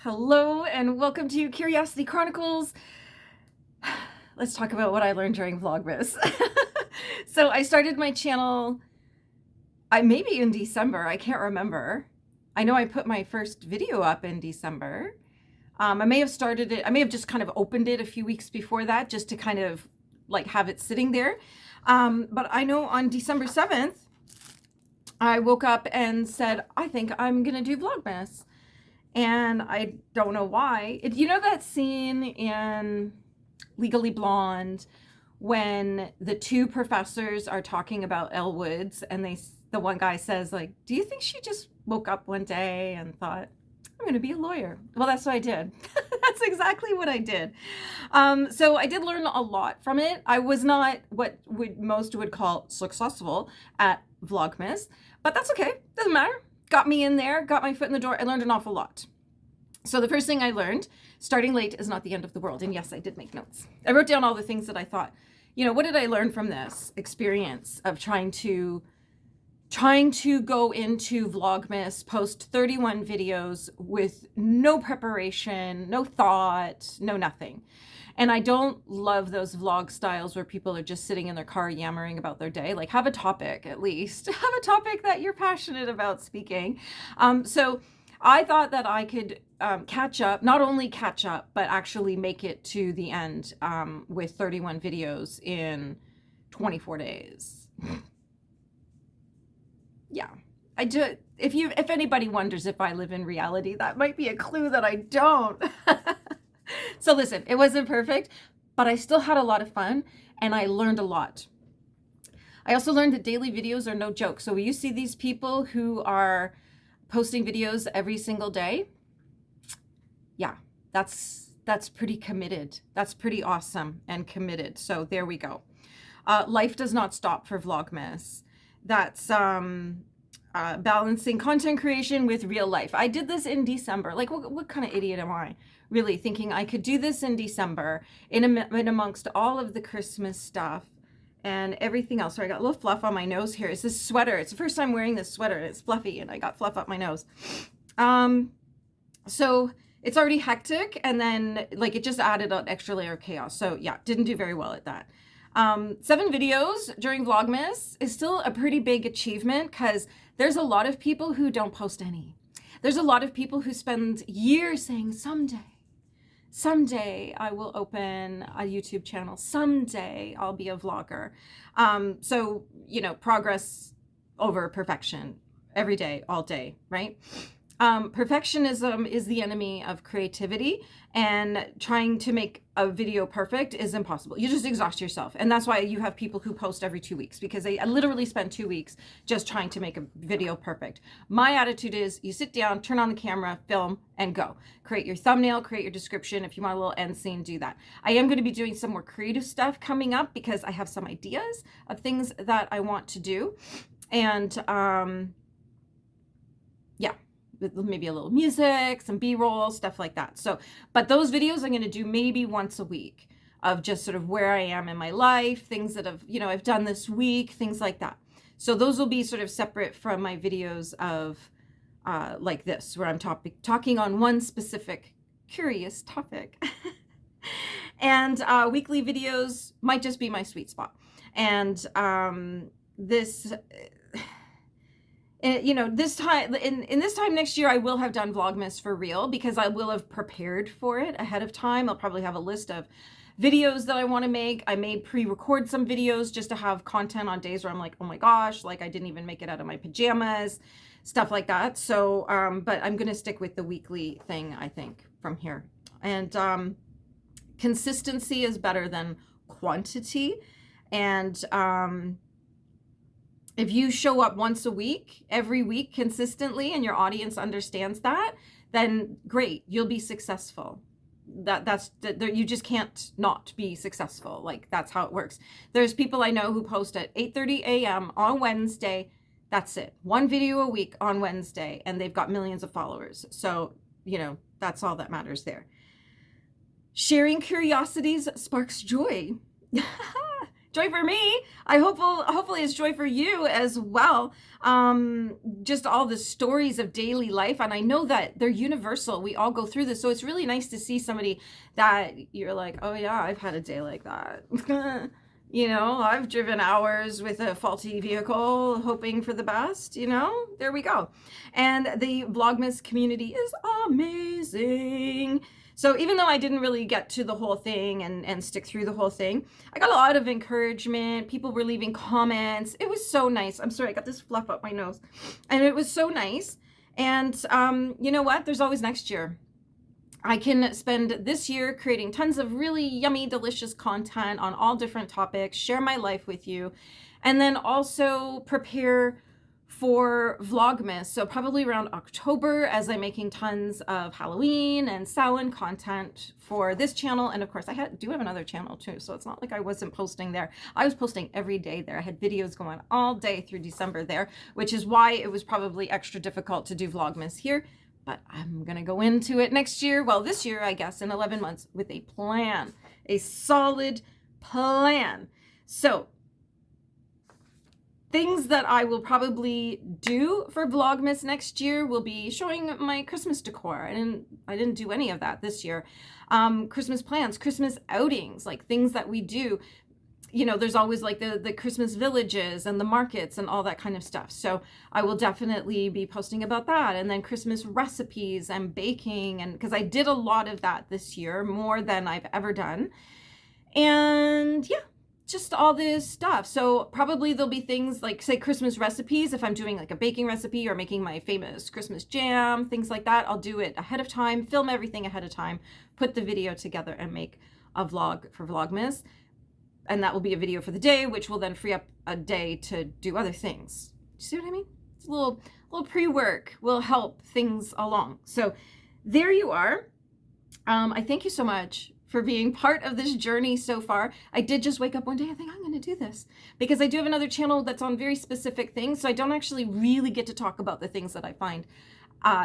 Hello and welcome to Curiosity Chronicles. Let's talk about what I learned during Vlogmas. So I started my channel, maybe in December, I can't remember. I know I put my first video up in December. I may have started it, I may have just kind of opened it a few weeks before that just to kind of like have it sitting there. But I know on December 7th, I woke up and said, I think I'm gonna do Vlogmas. And I don't know why. You know that scene in Legally Blonde when the two professors are talking about Elle Woods and the one guy says, like, do you think she just woke up one day and thought, I'm going to be a lawyer? Well, that's what I did. That's exactly what I did. So I did learn a lot from it. I was not what most would call successful at Vlogmas, but that's okay. Doesn't matter. Got me in there, got my foot in the door. I learned an awful lot. So the first thing I learned, starting late is not the end of the world. And yes, I did make notes. I wrote down all the things that I thought, what did I learn from this experience of trying to go into Vlogmas, post 31 videos with no preparation, no thought, no nothing. And I don't love those vlog styles where people are just sitting in their car yammering about their day. Like, have a topic at least. Have a topic that you're passionate about speaking. So I thought that I could catch up, not only catch up, but actually make it to the end with 31 videos in 24 days. Yeah, I do. If anybody wonders if I live in reality, that might be a clue that I don't. So listen, it wasn't perfect, but I still had a lot of fun and I learned a lot. I also learned that daily videos are no joke. So you see these people who are posting videos every single day. Yeah, that's pretty committed. That's pretty awesome and committed. So there we go. Life does not stop for Vlogmas. That's balancing content creation with real life. I did this in December. Like, what kind of idiot am I? Really thinking I could do this in December in amongst all of the Christmas stuff and everything else. So I got a little fluff on my nose here. It's this sweater. It's the first time wearing this sweater. It's fluffy and I got fluff up my nose. So it's already hectic, and then like it just added an extra layer of chaos. So yeah, didn't do very well at that. 7 videos during Vlogmas is still a pretty big achievement because there's a lot of people who don't post any. There's a lot of people who spend years saying, someday I will open a YouTube channel. Someday I'll be a vlogger. So, progress over perfection every day, all day, right? Perfectionism is the enemy of creativity, and trying to make a video perfect is impossible. You just exhaust yourself. And that's why you have people who post every 2 weeks, because they literally spend 2 weeks just trying to make a video perfect. My attitude is you sit down, turn on the camera, film, and go. Create your thumbnail, create your description. If you want a little end scene, do that. I am going to be doing some more creative stuff coming up because I have some ideas of things that I want to do. And yeah. Maybe a little music, some B-roll, stuff like that. So, but those videos I'm going to do maybe once a week of just sort of where I am in my life, things that I've done this week, things like that. So those will be sort of separate from my videos of like this, where I'm talking on one specific curious topic. And weekly videos might just be my sweet spot. And this time in this time next year, I will have done Vlogmas for real because I will have prepared for it ahead of time. I'll probably have a list of videos that I want to make. I may pre-record some videos just to have content on days where I'm like, oh my gosh, like I didn't even make it out of my pajamas, stuff like that. So, but I'm going to stick with the weekly thing, I think, from here. And consistency is better than quantity. And if you show up once a week, every week consistently, and your audience understands that, then great, you'll be successful. You just can't not be successful. Like, that's how it works. There's people I know who post at 8:30 a.m. on Wednesday. That's it. One video a week on Wednesday, and they've got millions of followers. So, that's all that matters there. Sharing curiosities sparks joy. joy for me. Hopefully it's joy for you as well. Just all the stories of daily life, and I know that they're universal. We all go through this, so it's really nice to see somebody that you're like, oh yeah, I've had a day like that. You know, I've driven hours with a faulty vehicle hoping for the best, you know, there we go. And the Vlogmas community is amazing. So even though I didn't really get to the whole thing and stick through the whole thing, I got a lot of encouragement. People were leaving comments. It was so nice. I'm sorry, I got this fluff up my nose. And it was so nice. And you know what? There's always next year. I can spend this year creating tons of really yummy, delicious content on all different topics, share my life with you, and then also prepare for Vlogmas. So probably around October, as I'm making tons of Halloween and Samhain content for this channel. And of course, I do have another channel too, so it's not like I wasn't posting there. I was posting every day there. I had videos going all day through December there, which is why it was probably extra difficult to do Vlogmas here. But I'm going to go into it next year, well, this year, I guess, in 11 months, with a plan, a solid plan. So things that I will probably do for Vlogmas next year will be showing my Christmas decor. I didn't do any of that this year. Christmas plans, Christmas outings, like things that we do. You know, there's always like the Christmas villages and the markets and all that kind of stuff. So I will definitely be posting about that. And then Christmas recipes and baking, and because I did a lot of that this year, more than I've ever done. And yeah, just all this stuff. So probably there'll be things like, say, Christmas recipes. If I'm doing like a baking recipe or making my famous Christmas jam, things like that, I'll do it ahead of time, film everything ahead of time, put the video together and make a vlog for Vlogmas. And that will be a video for the day, which will then free up a day to do other things. You see what I mean? It's a little pre-work will help things along. So there you are. I thank you so much for being part of this journey so far. I did just wake up one day and think I'm going to do this because I do have another channel that's on very specific things. So I don't actually really get to talk about the things that I find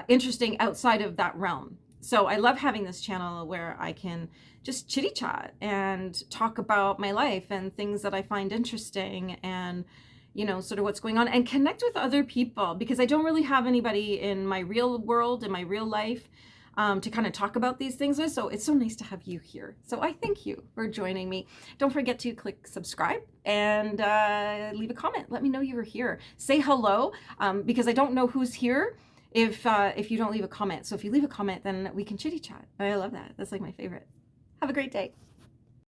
interesting outside of that realm. So I love having this channel where I can just chitty chat and talk about my life and things that I find interesting and, you know, sort of what's going on and connect with other people, because I don't really have anybody in my real world, in my real life, to kind of talk about these things with. So it's so nice to have you here. So I thank you for joining me. Don't forget to click subscribe and leave a comment. Let me know you were here. Say hello, because I don't know who's here if you don't leave a comment. So if you leave a comment, then we can chitty chat. I love that. That's like my favorite. Have a great day.